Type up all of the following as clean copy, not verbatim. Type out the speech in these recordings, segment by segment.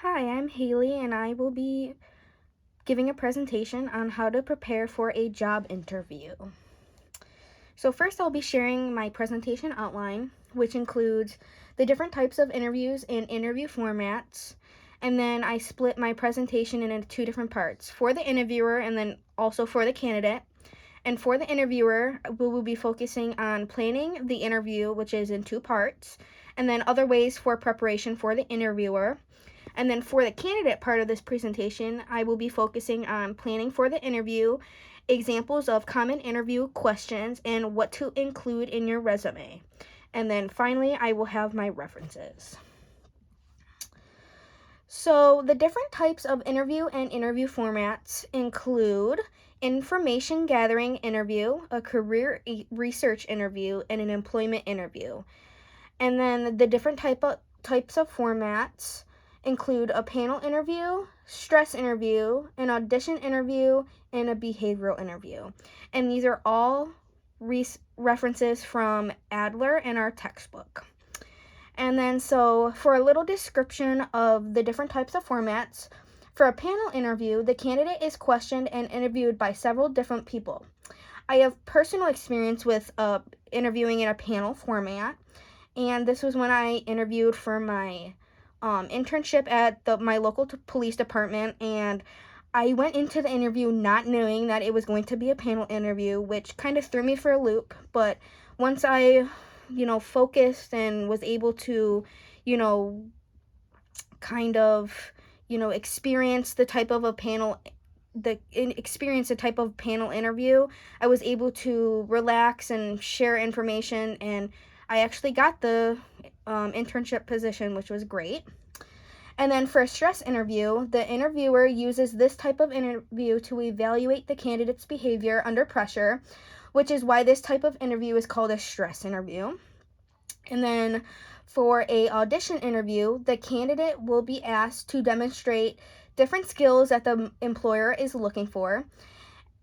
Hi, I'm Haley, and I will be giving a presentation on how to prepare for a job interview. So first I'll be sharing my presentation outline, which includes the different types of interviews and interview formats. And then I split my presentation into two different parts, for the interviewer and then also for the candidate. And for the interviewer, we will be focusing on planning the interview, which is in two parts, and then other ways for preparation for the interviewer. And then for the candidate part of this presentation, I will be focusing on planning for the interview, examples of common interview questions, and what to include in your resume. And then finally, I will have my references. So the different types of interview and interview formats include information gathering interview, a career research interview, and an employment interview. And then the different types of formats include a panel interview, stress interview, an audition interview, and a behavioral interview. And these are all references from Adler in our textbook. And then so for a little description of the different types of formats, for a panel interview, the candidate is questioned and interviewed by several different people. I have personal experience with interviewing in a panel format, and this was when I interviewed for my internship at my local police department, and I went into the interview not knowing that it was going to be a panel interview, which kind of threw me for a loop. But once I, focused and was able to, you know, kind of, experience the type of a panel experience a type of panel interview, I was able to relax and share information, and I actually got the internship position, which was great. And then for a stress interview, the interviewer uses this type of interview to evaluate the candidate's behavior under pressure, which is why this type of interview is called a stress interview. And then for a audition interview, the candidate will be asked to demonstrate different skills that the employer is looking for.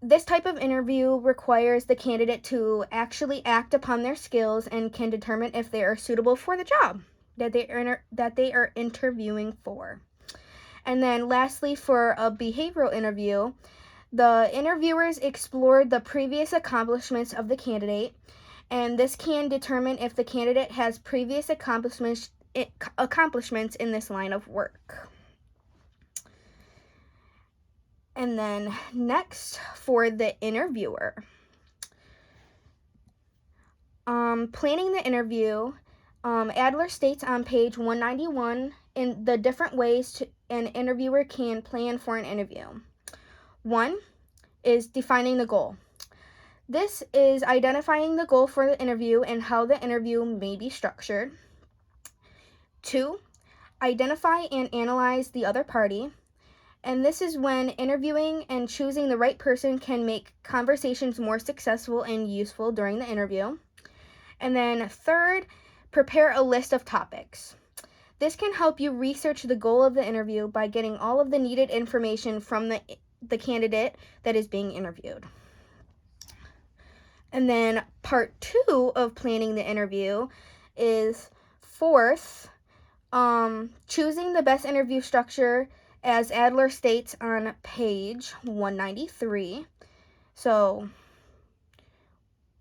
This type of interview requires the candidate to actually act upon their skills and can determine if they are suitable for the job that they are interviewing for. And then lastly, for a behavioral interview, the interviewers explore the previous accomplishments of the candidate, and this can determine if the candidate has previous accomplishments in this line of work. And then next, for the interviewer, planning the interview, Adler states on page 191 in the different ways an interviewer can plan for an interview. One is defining the goal. This is identifying the goal for the interview and how the interview may be structured. Two, identify and analyze the other party. And this is when interviewing and choosing the right person can make conversations more successful and useful during the interview. And then third, prepare a list of topics. This can help you research the goal of the interview by getting all of the needed information from the candidate that is being interviewed. And then part 2 of planning the interview is fourth, choosing the best interview structure, as Adler states on page 193. So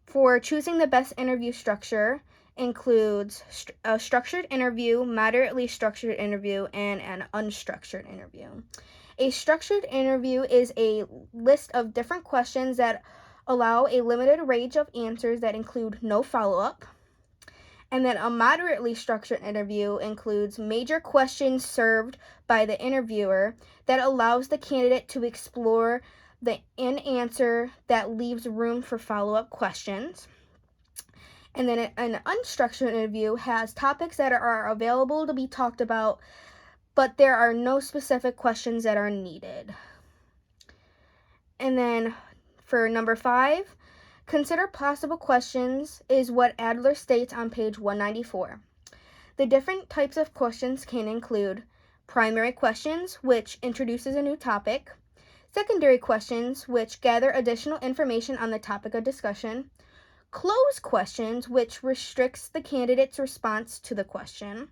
for choosing the best interview structure includes a structured interview, moderately structured interview, and an unstructured interview. A structured interview is a list of different questions that allow a limited range of answers that include no follow-up. And then a moderately structured interview includes major questions served by the interviewer that allows the candidate to explore an answer that leaves room for follow-up questions. And then an unstructured interview has topics that are available to be talked about, but there are no specific questions that are needed. And then for number 5, consider possible questions is what Adler states on page 194. The different types of questions can include primary questions, which introduces a new topic, secondary questions, which gather additional information on the topic of discussion, closed questions, which restricts the candidate's response to the question,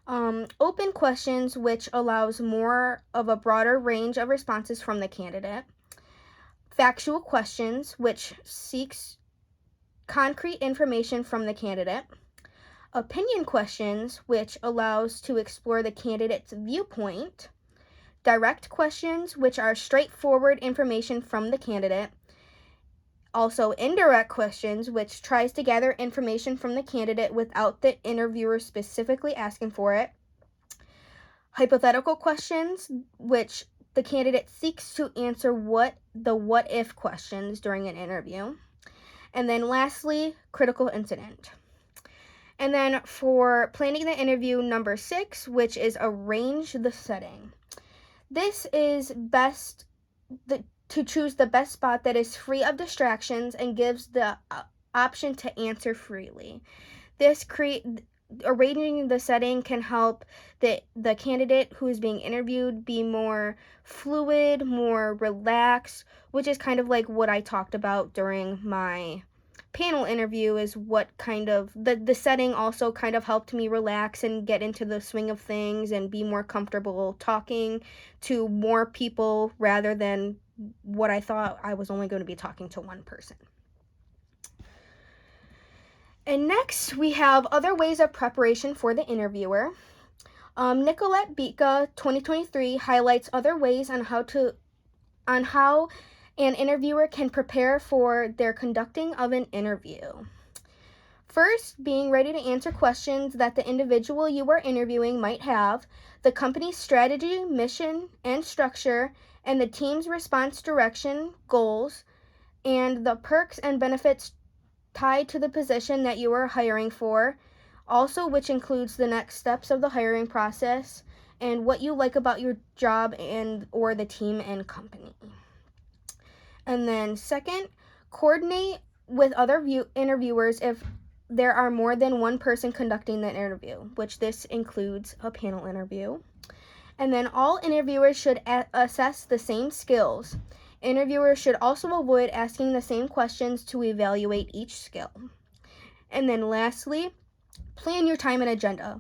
Open questions, which allows more of a broader range of responses from the candidate. Factual questions, which seeks concrete information from the candidate. Opinion questions, which allows to explore the candidate's viewpoint. Direct questions, which are straightforward information from the candidate. Also, indirect questions, which tries to gather information from the candidate without the interviewer specifically asking for it. Hypothetical questions, which the candidate seeks to answer what if questions during an interview. And then lastly, critical incident. And then for planning the interview, number 6, which is arrange the setting. This is best to choose the best spot that is free of distractions and gives the option to answer freely. Arranging the setting can help the candidate who is being interviewed be more fluid, more relaxed, which is kind of like what I talked about during my panel interview, is what kind of the setting also kind of helped me relax and get into the swing of things and be more comfortable talking to more people rather than what I thought I was only going to be talking to one person. And next, we have other ways of preparation for the interviewer. Nicolette Bitka, 2023, highlights other ways on how an interviewer can prepare for their conducting of an interview. First, being ready to answer questions that the individual you are interviewing might have, the company's strategy, mission, and structure, and the team's response direction, goals, and the perks and benefits tied to the position that you are hiring for, also which includes the next steps of the hiring process and what you like about your job and or the team and company. And then second, coordinate with other interviewers if there are more than one person conducting the interview, which this includes a panel interview. And then all interviewers should assess the same skills. Interviewers should also avoid asking the same questions to evaluate each skill. And then lastly, plan your time and agenda.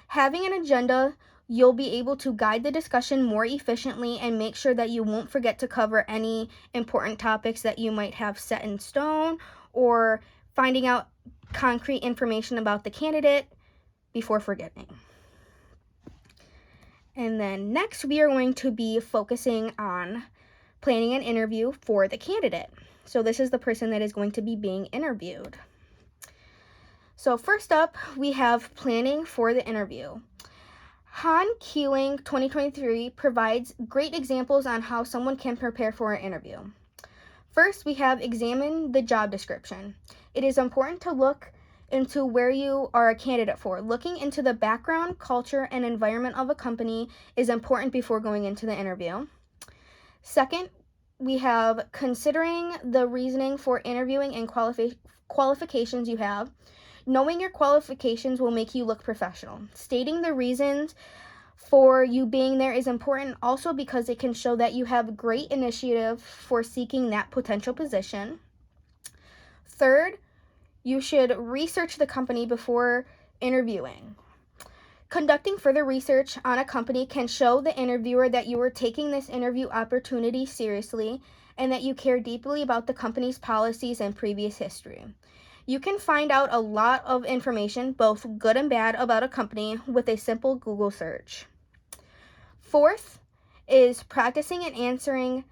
Having an agenda, you'll be able to guide the discussion more efficiently and make sure that you won't forget to cover any important topics that you might have set in stone, or finding out concrete information about the candidate before forgetting. And then next, we are going to be focusing on planning an interview for the candidate. So this is the person that is going to be being interviewed. So first up, we have planning for the interview. Han Keeling, 2023, provides great examples on how someone can prepare for an interview. First, we have examine the job description. It is important to look into where you are a candidate for. Looking into the background, culture, and environment of a company is important before going into the interview. Second, we have considering the reasoning for interviewing and qualifications you have. Knowing your qualifications will make you look professional. Stating the reasons for you being there is important also because it can show that you have great initiative for seeking that potential position. Third, you should research the company before interviewing. Conducting further research on a company can show the interviewer that you are taking this interview opportunity seriously and that you care deeply about the company's policies and previous history. You can find out a lot of information, both good and bad, about a company with a simple Google search. Fourth is practice answering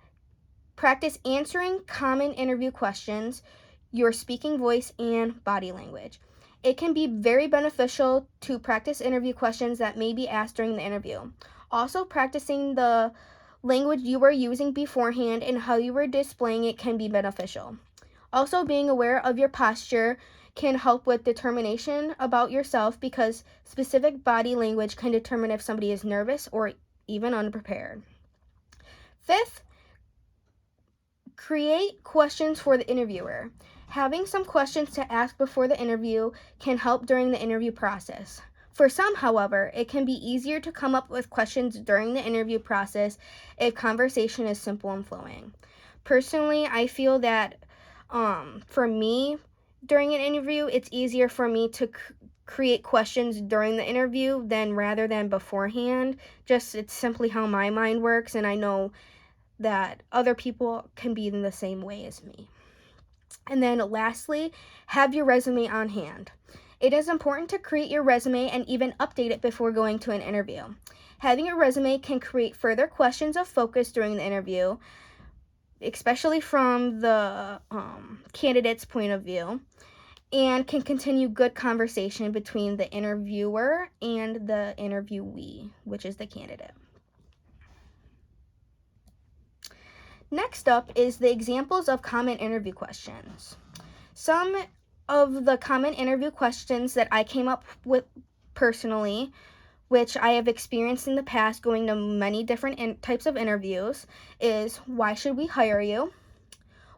common interview questions, your speaking voice, and body language. It can be very beneficial to practice interview questions that may be asked during the interview. Also, practicing the language you were using beforehand and how you were displaying it can be beneficial. Also, being aware of your posture can help with determination about yourself because specific body language can determine if somebody is nervous or even unprepared. Fifth, create questions for the interviewer. Having some questions to ask before the interview can help during the interview process. For some, however, it can be easier to come up with questions during the interview process if conversation is simple and flowing. Personally, I feel that for me, during an interview, it's easier for me create questions during the interview than rather than beforehand. Just it's simply how my mind works, and I know that other people can be in the same way as me. And then lastly, have your resume on hand. It is important to create your resume and even update it before going to an interview. Having a resume can create further questions of focus during the interview, especially from the candidate's point of view, and can continue good conversation between the interviewer and the interviewee, which is the candidate. Next up is the examples of common interview questions. Some of the common interview questions that I came up with personally, which I have experienced in the past going to many different types of interviews, is why should we hire you?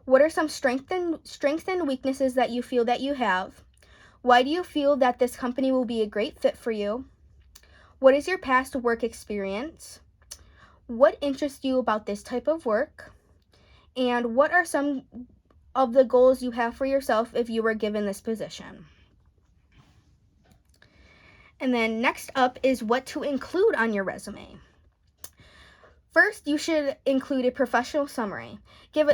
What are some strengths and weaknesses that you feel that you have? Why do you feel that this company will be a great fit for you? What is your past work experience? What interests you about this type of work? And what are some of the goals you have for yourself if you were given this position? And then next up is what to include on your resume. First, you should include a professional summary.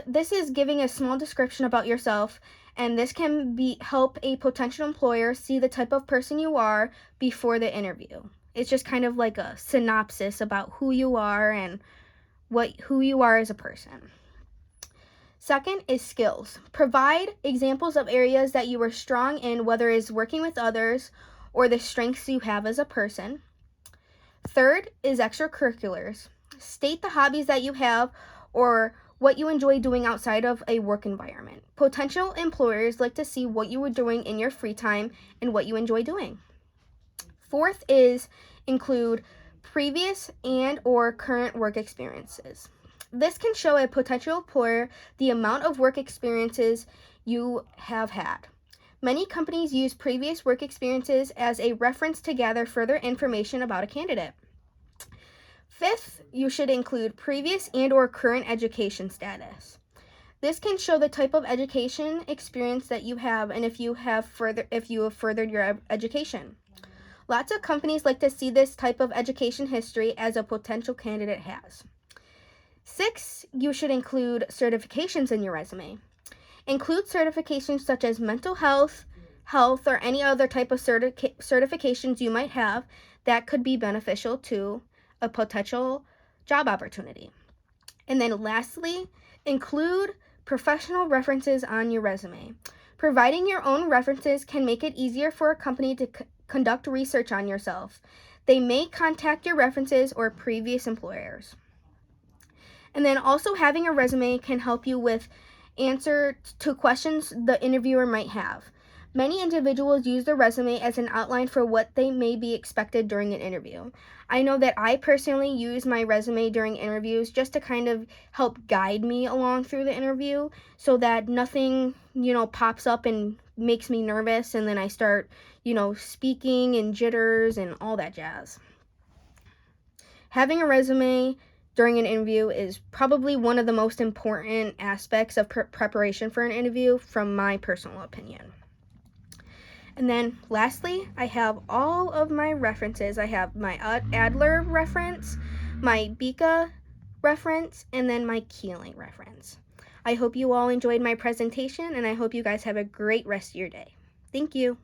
This is giving a small description about yourself, and this can help a potential employer see the type of person you are before the interview. It's just kind of like a synopsis about who you are and who you are as a person. Second is skills. Provide examples of areas that you are strong in, whether it is working with others or the strengths you have as a person. Third is extracurriculars. State the hobbies that you have or what you enjoy doing outside of a work environment. Potential employers like to see what you were doing in your free time and what you enjoy doing. Fourth is include previous and or current work experiences. This can show a potential employer the amount of work experiences you have had. Many companies use previous work experiences as a reference to gather further information about a candidate. Fifth, you should include previous and or current education status. This can show the type of education experience that you have and if you have furthered your education. Lots of companies like to see this type of education history as a potential candidate has. 6, you should include certifications in your resume. Include certifications such as mental health, or any other type of certifications you might have that could be beneficial to a potential job opportunity. And then lastly, include professional references on your resume. Providing your own references can make it easier for a company to conduct research on yourself. They may contact your references or previous employers. And then also having a resume can help you with answer to questions the interviewer might have. Many individuals use their resume as an outline for what they may be expected during an interview. I know that I personally use my resume during interviews just to kind of help guide me along through the interview so that nothing, pops up and makes me nervous and then I start, speaking and jitters and all that jazz. Having a resume during an interview is probably one of the most important aspects of preparation for an interview, from my personal opinion. And then lastly, I have all of my references. I have my Adler reference, my Bika reference, and then my Keeling reference. I hope you all enjoyed my presentation, and I hope you guys have a great rest of your day. Thank you.